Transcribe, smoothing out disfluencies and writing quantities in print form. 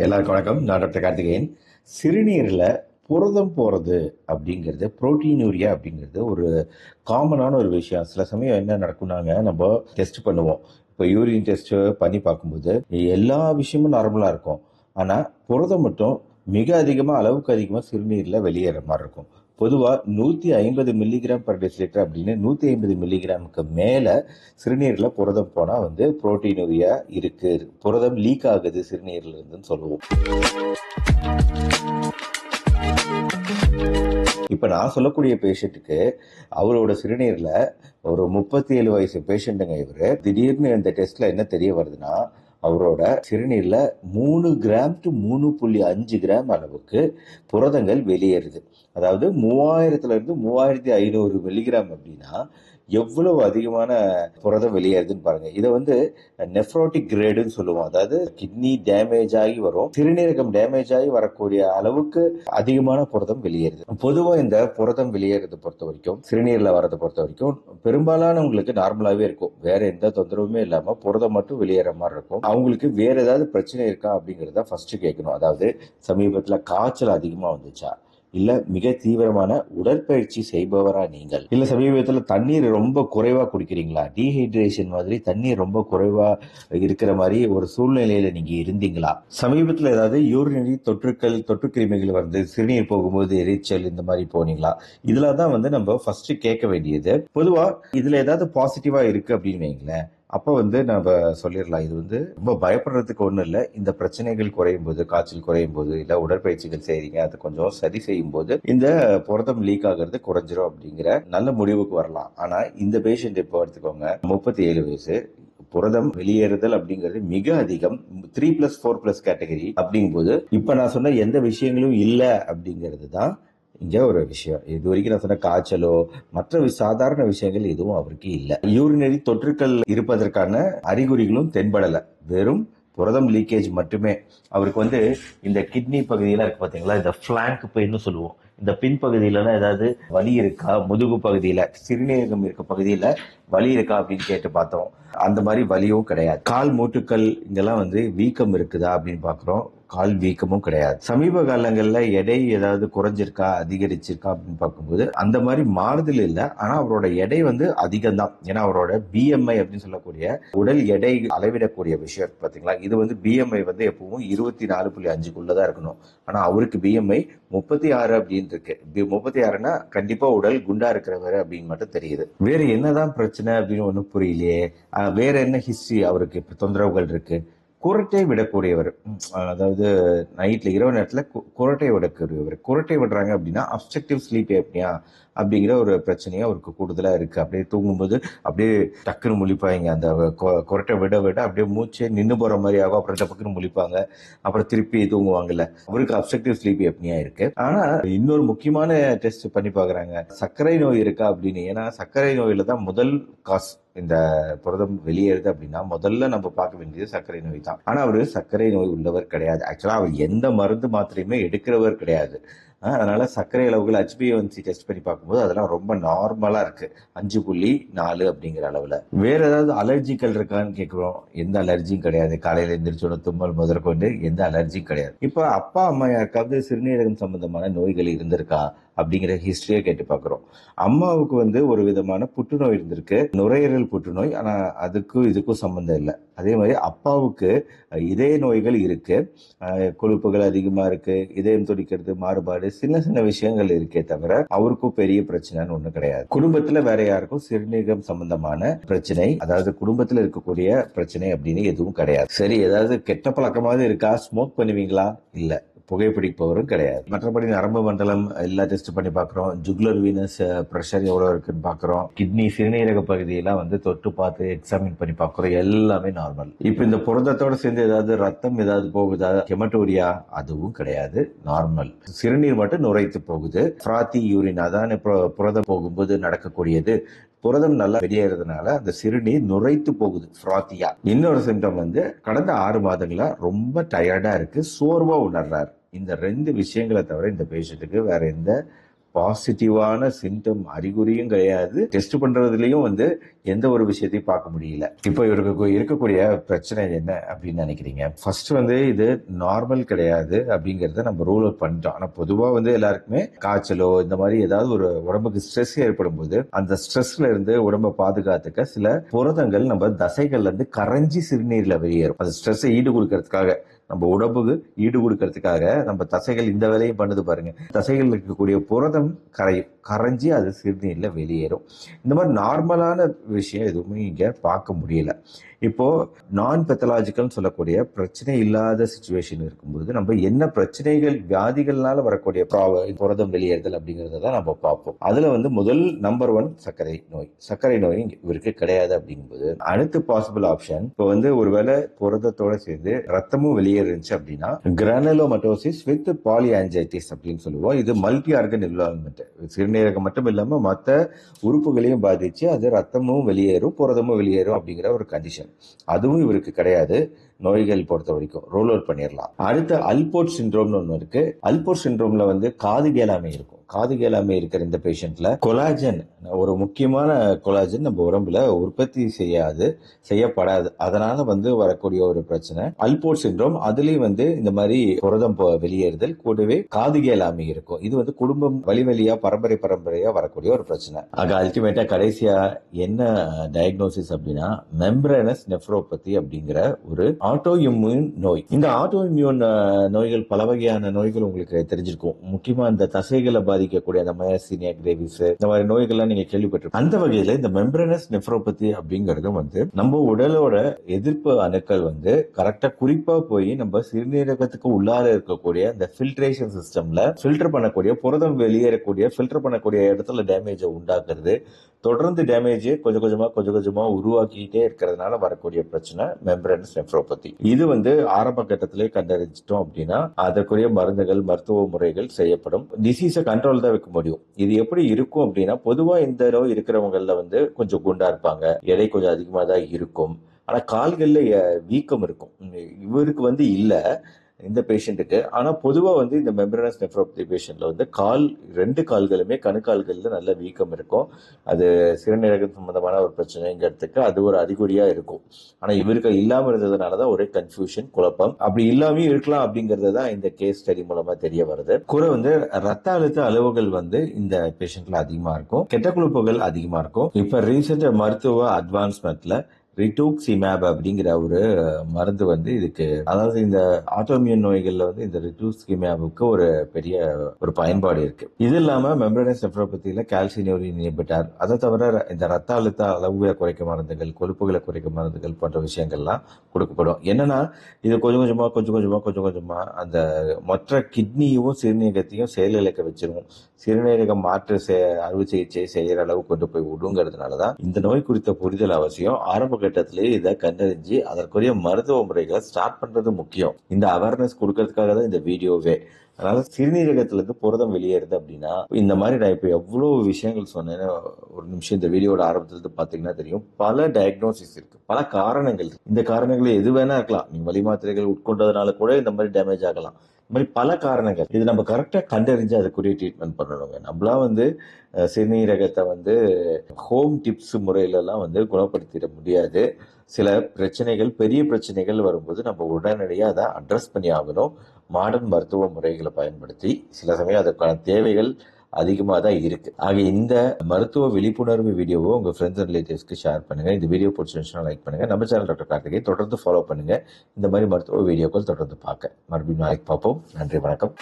எல்லாருக்கும் வணக்கம். நான் டாக்டர் கார்த்திகேயன். சிறுநீரில் புரதம் போகிறது அப்படிங்கிறது, புரோட்டீனூரியா அப்படிங்கிறது ஒரு காமனான ஒரு விஷயம். சில சமயம் என்ன நடக்கும்னாங்க, நம்ம டெஸ்ட் பண்ணுவோம். இப்போ யூரின் டெஸ்ட் பண்ணி பார்க்கும்போது எல்லா விஷயமும் நார்மலாக இருக்கும். ஆனால் புரதம் மட்டும் மிக அதிகமாக, அளவுக்கு அதிகமாக சிறுநீரில் வெளியேற மாதிரி இருக்கும். பொதுவாக 150 மில்லிகிராம் பர் டெசிலிட்டர் அப்படின்னு 150 மில்லிகிராமுக்கு மேலே சிறுநீரில் புரதம் போனால் வந்து புரோட்டீனூரியா இருக்கு, புரதம் லீக் ஆகுது சிறுநீரில் இருந்துன்னு சொல்லுவோம். இப்போ நான் சொல்லக்கூடிய பேஷண்ட்டுக்கு அவரோட சிறுநீரில் ஒரு 37 வயசு பேஷண்ட்டுங்க. இவர் திடீர்னு இந்த டெஸ்ட்ல என்ன தெரிய வருதுன்னா, அவரோட சிறுநீரில் 3 கிராம் டு 3.5 கிராம் அளவுக்கு புரதங்கள் வெளியேறுது. அதாவது 3000 3500 மில்லிகிராம் அப்படின்னா எவ்வளவு அதிகமான புரதம் வெளியேறுதுன்னு பாருங்க. இதை வந்து நெஃப்ரோட்டிக் கிரேடுன்னு சொல்லுவோம். அதாவது கிட்னி டேமேஜ் ஆகி வரும், சிறுநீரகம் டேமேஜ் ஆகி வரக்கூடிய அளவுக்கு அதிகமான புரதம் வெளியேறுது. பொதுவாக இந்த புரதம் வெளியேறதை பொறுத்த வரைக்கும், சிறுநீரில் வரதை பொறுத்த வரைக்கும் பெரும்பாலானவங்களுக்கு நார்மலாகவே இருக்கும். வேற எந்த தொந்தரவுமே இல்லாம புரதம் மட்டும் வெளியேற மாதிரி இருக்கும். அவங்களுக்கு வேற ஏதாவது பிரச்சனை இருக்கா அப்படிங்கறத ஃபர்ஸ்ட் கேட்கணும். அதாவது சமீபத்துல காய்ச்சல் அதிகமா வந்துச்சா, இல்ல மிக தீவிரமான உடற்பயிற்சி செய்பவரா நீங்கள், இல்ல சமீபத்துல தண்ணீர் ரொம்ப குறைவா குடிக்கிறீங்களா, டீஹைட்ரேஷன் மாதிரி தண்ணீர் ரொம்ப குறைவா இருக்கிற மாதிரி ஒரு சூழ்நிலையில நீங்க இருந்தீங்களா, சமீபத்துல ஏதாவது யூரினரி தொற்று கிருமிகள் வந்து சிறுநீர் போகும்போது எரிச்சல் இந்த மாதிரி போனீங்களா, இதுல தான் வந்து நம்ம ஃபர்ஸ்ட் கேட்க வேண்டியது. பொதுவா இதுல ஏதாவது பாசிட்டிவா இருக்கு அப்படின்னு வைங்களேன், அப்போ வந்து நம்ம சொல்லிடலாம், இது வந்து ரொம்ப பயப்படுறதுக்கு ஒன்றும் இல்லை. இந்த பிரச்சனைகள் குறையும் போது, காய்ச்சல் குறையும் போது, இல்லை உடற்பயிற்சிகள் செய்றீங்க, அது கொஞ்சம் சரி செய்யும் போது இந்த புரதம் லீக் ஆகிறது குறைஞ்சிரும் அப்படிங்கிற நல்ல முடிவுக்கு வரலாம். ஆனா இந்த பேஷண்ட் இப்போ எடுத்துக்கோங்க, 37 வயசு, புரதம் வெளியேறுதல் அப்படிங்கிறது மிக அதிகம், 3+4+ கேட்டகரி அப்படிங்கும்போது இப்ப நான் சொன்ன எந்த விஷயங்களும் இல்லை அப்படிங்கிறது தான் இங்க ஒரு விஷயம். இது வரைக்கும் நான் சொன்ன காய்ச்சலோ மற்ற சாதாரண விஷயங்கள் எதுவும் அவருக்கு இல்லை. யூரினரி தொற்றுக்கள் இருப்பதற்கான அறிகுறிகளும் தென்படல, வெறும் புரதம் லீக்கேஜ் மட்டுமே. அவருக்கு வந்து இந்த கிட்னி பகுதியெல்லாம் இருக்கு பாத்தீங்களா, இந்த பிளாங்க் பெயின் சொல்லுவோம், இந்த பின்பகுதியிலலாம் ஏதாவது வலி இருக்கா, முதுகு பகுதியில சிறுநீரகம் இருக்க பகுதியில வலி இருக்கா அப்படின்னு கேட்டு பார்த்தோம். அந்த மாதிரி வலியும் கிடையாது. கால் மூட்டுக்கள் இங்கெல்லாம் வந்து வீக்கம் இருக்குதா அப்படின்னு பாக்குறோம், கால் வீக்கமும் கிடையாது. சமீப காலங்கள்ல எடை ஏதாவது குறைஞ்சிருக்கா அதிகரிச்சிருக்கா அப்படின்னு பார்க்கும்போது அந்த மாதிரி மாறுதல் இல்லை. ஆனா அவரோட எடை வந்து அதிகம் தான். ஏன்னா அவரோட பிஎம்ஐ அப்படின்னு சொல்லக்கூடிய உடல் எடை அளவிடக்கூடிய விஷயம் பாத்தீங்களா, இது வந்து பிஎம்ஐ வந்து எப்பவும் 24.5க்குள்ளதான் இருக்கணும். ஆனா அவருக்கு பிஎம்ஐ 36 அப்படின்னு இருக்கு. 36னா கண்டிப்பா உடல் குண்டா இருக்கிறவர் அப்படின்னு மட்டும் தெரியுது. வேற என்னதான் பிரச்சனை அப்படின்னு ஒன்றும் புரியலையே. வேற என்ன ஹிஸ்டரி அவருக்கு தொந்தரவுகள் இருக்கு. குரட்டை விடக்கூடியவர், அதாவது நைட்ல இரவு நேரத்துல குரட்டை விடக்கூடியவர். குரட்டை விடுறாங்க அப்படின்னா அப்ஸ்ட்ரக்டிவ் ஸ்லீப் ஏப்னியா அப்படிங்கிற ஒரு பிரச்சனையும் அவருக்கு கூடுதலா இருக்கு. அப்படியே தூங்கும்போது அப்படியே டக்குன்னு முழிப்பாங்க. அந்த குரட்டை விட விட அப்படியே மூச்சே நின்று போற மாதிரி ஆகும். அப்புறம் டக்குன்னு முழிப்பாங்க, அப்புறம் திருப்பி தூங்குவாங்கல்ல. அவருக்கு அப்ஸ்ட்ரக்டிவ் ஸ்லீப் ஏப்னியா இருக்கு. ஆனா இன்னொரு முக்கியமான டெஸ்ட் பண்ணி பாக்குறாங்க, சர்க்கரை நோய் இருக்கா அப்படின்னு. ஏன்னா சர்க்கரை நோயில தான் முதல் காஸ் இந்த புரதம் வெளியேறுது அப்படின்னா முதல்ல நம்ம பார்க்க வேண்டியது சர்க்கரை நோய் தான். ஆனா அவரு சர்க்கரை நோய் உள்ளவர் கிடையாது. ஆக்சுவலா அவர் எந்த மருந்து மாத்திரையுமே எடுக்கிறவர் கிடையாது. அதனால சர்க்கரை அளவுகள் HbA1c டெஸ்ட் பண்ணி பார்க்கும்போது அதெல்லாம் ரொம்ப நார்மலா இருக்கு, 5.4 அப்படிங்கிற அளவுல. வேற ஏதாவது அலர்ஜிகள் இருக்கான்னு கேட்கிறோம், எந்த அலர்ஜியும் கிடையாது. காலையில எந்திரிச்சோட தும்மல் முதற்கொண்டு எந்த அலர்ஜியும் கிடையாது. இப்ப அப்பா அம்மா யாருக்காவது சிறுநீரகம் சம்பந்தமான நோய்கள் இருந்திருக்கா அப்படிங்கிற ஹிஸ்டரியை கேட்டு பார்க்கிறோம். அம்மாவுக்கு வந்து ஒரு விதமான புற்றுநோய் இருந்திருக்கு, நுரையீரல் புற்றுநோய். ஆனா அதுக்கும் இதுக்கும் சம்பந்தம் இல்லை. அதே மாதிரி அப்பாவுக்கு இதய நோய்கள் இருக்கு, கொழுப்புகள் அதிகமா இருக்கு, இதயம் துடிக்கிறது, மாறுபாடு, சின்ன சின்ன விஷயங்கள் இருக்கே தவிர அவருக்கும் பெரிய பிரச்சனைன்னு ஒண்ணு கிடையாது. குடும்பத்துல வேற யாருக்கும் சிறுநீரகம் சம்பந்தமான பிரச்சனை, அதாவது குடும்பத்துல இருக்கக்கூடிய பிரச்சனை அப்படின்னு எதுவும் கிடையாது. சரி, ஏதாவது கெட்ட பழக்கமாவது இருக்கா, ஸ்மோக் பண்ணுவீங்களா, இல்ல, புகைப்பிடிப்பவரும் கிடையாது. மற்றபடி நரம்பு மண்டலம் எல்லா டெஸ்ட் பண்ணி பாக்குறோம், ஜுகுலர் வீனஸ் பிரஷர் எவ்வளவு இருக்குன்னு பாக்குறோம், கிட்னி சிறுநீரக பகுதியெல்லாம் வந்து தொட்டு பார்த்து எக்ஸாமின் பண்ணி பாக்குறோம், எல்லாமே நார்மல். இப்ப இந்த புரதத்தோட சேர்ந்து ஏதாவது ரத்தம் ஏதாவது போகுதா, ஹெமட்டோரியா, அதுவும் கிடையாது, நார்மல். சிறுநீர் மட்டும் நுரைத்து போகுது. ஃப்ராத்தி யூரின், அதான் புரதம் போகும்போது நடக்கக்கூடியது. புரதம் நல்லா வெளியேறதுனால அந்த சிறுநீர் நுரைத்து போகுது, ஃப்ராத்தியா. இன்னொரு சிம்டம் வந்து கடந்த 6 மாதங்களா ரொம்ப டயர்டா இருக்கு, சோர்வா உணர்றாரு. இந்த 2 விஷயங்களை தவிர இந்த பேஷண்ட்டுக்கு வேற எந்த பாசிட்டிவான சிம்டம் அறிகுறியும் கிடையாது. டெஸ்ட் பண்றதுலயும் வந்து எந்த ஒரு விஷயத்தையும் பார்க்க முடியல. இப்போ இவருக்கு இருக்கக்கூடிய பிரச்சனை என்ன அப்படின்னு நினைக்கிறீங்க? ஃபர்ஸ்ட் வந்து இது நார்மல் கிடையாது அப்படிங்கறத நம்ம ரூல் அவுட் பண்ணிட்டோம். ஆனா பொதுவா வந்து எல்லாருக்குமே காய்ச்சலோ இந்த மாதிரி ஏதாவது ஒரு உடம்புக்கு ஸ்ட்ரெஸ் ஏற்படும் போது அந்த ஸ்ட்ரெஸ்ல இருந்து உடம்பை பாதுகாத்துக்க சில புரதங்கள் நம்ம தசைகள்ல இருந்து கரைஞ்சி சிறுநீர்ல வெளியேறும். அந்த ஸ்ட்ரெஸ்ஸை ஈடு கொடுக்கறதுக்காக, நம்ம உடம்புக்கு ஈடு கொடுக்கறதுக்காக நம்ம தசைகள் இந்த வேலையும் பண்ணுது பாருங்க. தசைகள் இருக்கக்கூடிய புரதம் கரைஞ்சி அது சிறுநீர்ல வெளியேறும். இந்த மாதிரி நார்மலான விஷயம் எதுவுமே இங்க பார்க்க முடியல. இப்போ நான் பெத்தலாஜிக்கல் சொல்லக்கூடிய பிரச்சனை இல்லாத சிச்சுவேஷன் இருக்கும்போது நம்ம என்ன பிரச்சனைகள் வியாதிகள்னால வரக்கூடிய புரதம் வெளியேறுதல் அப்படிங்கறத தான் நம்ம பார்ப்போம். அதுல வந்து முதல் நம்பர் 1 சர்க்கரை நோய் இவருக்கு கிடையாது. அப்படிங்கும்போது அடுத்த பாசிபிள் ஆப்ஷன் இப்போ வந்து ஒருவேளை புரதத்தோட சேர்ந்து ரத்தமும் வெளியேறுச்சு அப்படின்னா கிரானுலோமட்டோசிஸ் வித் பாலிஆஞ்சிட்டிஸ் அப்படின்னு சொல்லுவோம். இது மல்டி ஆர்கன் இன்வால்வ்மெண்ட், சிறுநீரகம் மட்டும் இல்லாம மற்ற உறுப்புகளையும் பாதிச்சு அது ரத்தமும் வெளியேறும் புரதமும் வெளியேறும் அப்படிங்கிற ஒரு கண்டிஷன். அதுவும் இவருக்கு கிடையாது. நோய்கள் பொறுத்த வரைக்கும் ரோல் அவுட் பண்ணிடலாம். அடுத்த அல்போர்ட் சிண்ட்ரோம்னு ஒன்று இருக்கு. அல்போர்ட் சிண்ட்ரோம்ல வந்து காது கேளாமை இருக்கும். காது கேளாமை இருக்கிற இந்த பேஷண்ட்ல கொலாஜன், ஒரு முக்கியமான கொலாஜன் நம்ம உடம்புல உற்பத்தி செய்யப்படாது. அதனால வந்து வரக்கூடிய ஒரு பிரச்சனை அல்போர்ட் சிண்ட்ரோம். அதுலயும் வந்து இந்த மாதிரி புரதம் வெளியேறுதல் கூடவே காது கேளாமை இருக்கும். இது வந்து குடும்பம் வழியா பரம்பரையா வரக்கூடிய ஒரு பிரச்சனை. ஆக அல்டிமேட்டா கடைசியா என்ன டயக்னோசிஸ் அப்படின்னா மெம்பரேனஸ் நெஃப்ரோபதி அப்படிங்கிற ஒரு ஆட்டோ இம்யூன் நோய். இந்த ஆட்டோ இம்யூன் நோய்கள் பல வகையான நோய்கள் உங்களுக்கு தெரிஞ்சிருக்கும். முக்கியமா இந்த தசைகளை பாதிக்கக்கூடிய அந்த மயசீனியா கிரேவிஸ் இந்த மாதிரி நோய்கள்லாம் நீங்க கேள்விப்பட்டிருக்கீங்க. அந்த வகையில இந்த மெம்பரேனஸ் நெஃப்ரோபதி அப்படிங்கிறது வந்து நம்ம உடலோட எதிர்ப்பு அணுக்கள் வந்து கரெக்டா குறிப்பா போய் நம்ம சிறுநீரகத்துக்கு உள்ளார இருக்கக்கூடிய இந்த ஃபில்ட்ரேஷன் சிஸ்டம்ல ஃபில்டர் பண்ணக்கூடிய புரதம் வெளியேறக்கூடிய ஃபில்டர் பண்ணக்கூடிய இடத்துல டேமேஜை உண்டாக்குறது. தொடர்ந்து டேமேஜ் கொஞ்சம் கொஞ்சமா உருவாக்கிட்டே இருக்கிறதுனால வரக்கூடிய பிரச்சனை மெம்பரேனஸ் நெஃப்ரோபதி. இது வந்து ஆரம்ப கட்டத்திலே கண்டறிஞ்சிட்டோம் அப்படின்னா அதற்குரிய மருந்துகள் மருத்துவ முறைகள் செய்யப்படும். டிசீஸை கண்ட்ரோல் தான் வைக்க முடியும். இது எப்படி இருக்கும் அப்படின்னா பொதுவா இந்த நோய் இருக்கிறவங்கல வந்து கொஞ்சம் குண்டா இருப்பாங்க, எடை கொஞ்சம் அதிகமா தான் இருக்கும், ஆனா கால்கள்ல வீக்கம் இருக்கும். இவருக்கு வந்து இல்ல இந்த பேஷண்ட்டுக்கு. ஆனா பொதுவா வந்து இந்த மெம்பரேனஸ் நெஃப்ரோபதி பேஷண்ட்ல வந்து ரெண்டு கால்களுமே கணுக்கால்கள்ல நல்ல வீக்கம் இருக்கும். அது சிறுநீரகம் சம்பந்தமான ஒரு பிரச்சனைங்கிறதுக்கு அது ஒரு அறிகுறியா இருக்கும். ஆனா இவருக்கு இல்லாம இருந்ததுனாலதான் ஒரே கன்ஃபியூஷன், குழப்பம். அப்படி இல்லாம இருக்கலாம் அப்படிங்கறது தான் இந்த கேஸ் ஸ்டடி மூலமா தெரிய வருது. கூட வந்து ரத்த அழுத்த அளவுகள் வந்து இந்த பேஷண்ட்ல அதிகமா இருக்கும், கெட்ட கொழுப்புகள் அதிகமா இருக்கும். இப்ப ரீசெண்ட் மருத்துவ அட்வான்ஸ்மெண்ட்ல ரிட்டூக்சிமேப் அப்படிங்கிற ஒரு மருந்து வந்து இதுக்கு, அதாவது இந்த ஆட்டோமியன் நோய்கள்ல வந்து இந்த ரிட்டூக்சிமேபுக்கு ஒரு பெரிய ஒரு பயன்பாடு இருக்கு. இது இல்லாம மெம்பரேனஸ் நெஃப்ரோபதியில கால்சினியோரின் இன்ஹிபிட்டார், அதை தவிர இந்த ரத்த அழுத்த அளவுகளை குறைக்க மருந்துகள், கொழுப்புகளை குறைக்க மருந்துகள் போன்ற விஷயங்கள்லாம் கொடுக்கப்படும். என்னன்னா இது கொஞ்சம் கொஞ்சமா அந்த மொத்த கிட்னியும் சிறுநீரகத்தையும் செயலிழக்க வச்சிரும். சிறுநீரகம் மாற்று அறுவை சிகிச்சை செய்யற அளவு கொண்டு போய் விடுங்கிறதுனாலதான் இந்த நோய் குறித்த புரிதல் அவசியம். ஆரம்ப கட்டத்திலேயே இதை கண்டறிஞ்சு அதற்குரிய மருத்துவ முறைகளை ஸ்டார்ட் பண்றது முக்கியம். இந்த அவேர்னஸ் கொடுக்கறதுக்காக தான் இந்த வீடியோவே. அதனால சிறுநீரகத்துல இருந்து புரதம் வெளியேறுது அப்படின்னா இந்த மாதிரி நான் இப்ப எவ்வளவு விஷயங்கள் சொன்னேன்னு ஒரு நிமிஷம் இந்த வீடியோட ஆரம்பத்துல இருந்து பாத்தீங்கன்னா தெரியும். பல டயக்னோசிஸ் இருக்கு, பல காரணங்கள் இருக்கு. இந்த காரணங்கள் எது வேணா இருக்கலாம். நீங்க வலி மாத்திரைகள் உட்கொண்டதுனால கூட இந்த மாதிரி டேமேஜ் ஆகலாம். இந்த மாதிரி பல காரணங்கள். இது நம்ம கரெக்டா கண்டறிஞ்சு அதுக்குரிய ட்ரீட்மெண்ட் பண்ணணுங்க. நம்மளா வந்து சிறுநீரகத்தை வந்து ஹோம் டிப்ஸ் முறையில எல்லாம் வந்து குணப்படுத்திட முடியாது. சில பிரச்சனைகள், பெரிய பிரச்சனைகள் வரும்போது நம்ம உடனடியாக அதை அட்ரஸ் பண்ணி ஆகணும். மாடர்ன் மருத்துவ முறைகளை பயன்படுத்தி சில சமயம் அதற்கான தேவைகள் அதிகமாக தான் இருக்கு. ஆக இந்த மருத்துவ விழிப்புணர்வு வீடியோவை உங்க ஃப்ரெண்ட்ஸ் அண்ட் ரிலேட்டிவ்ஸ்க்கு ஷேர் பண்ணுங்க. இந்த வீடியோ பிடிச்சிருந்துச்சுன்னா லைக் பண்ணுங்க. நம்ம சேனல் டாக்டர் கார்த்திகை தொடர்ந்து ஃபாலோ பண்ணுங்க. இந்த மாதிரி மருத்துவ வீடியோக்கள் தொடர்ந்து பார்க்க மறுபடியும் நாளைக்கு பார்ப்போம். நன்றி, வணக்கம்.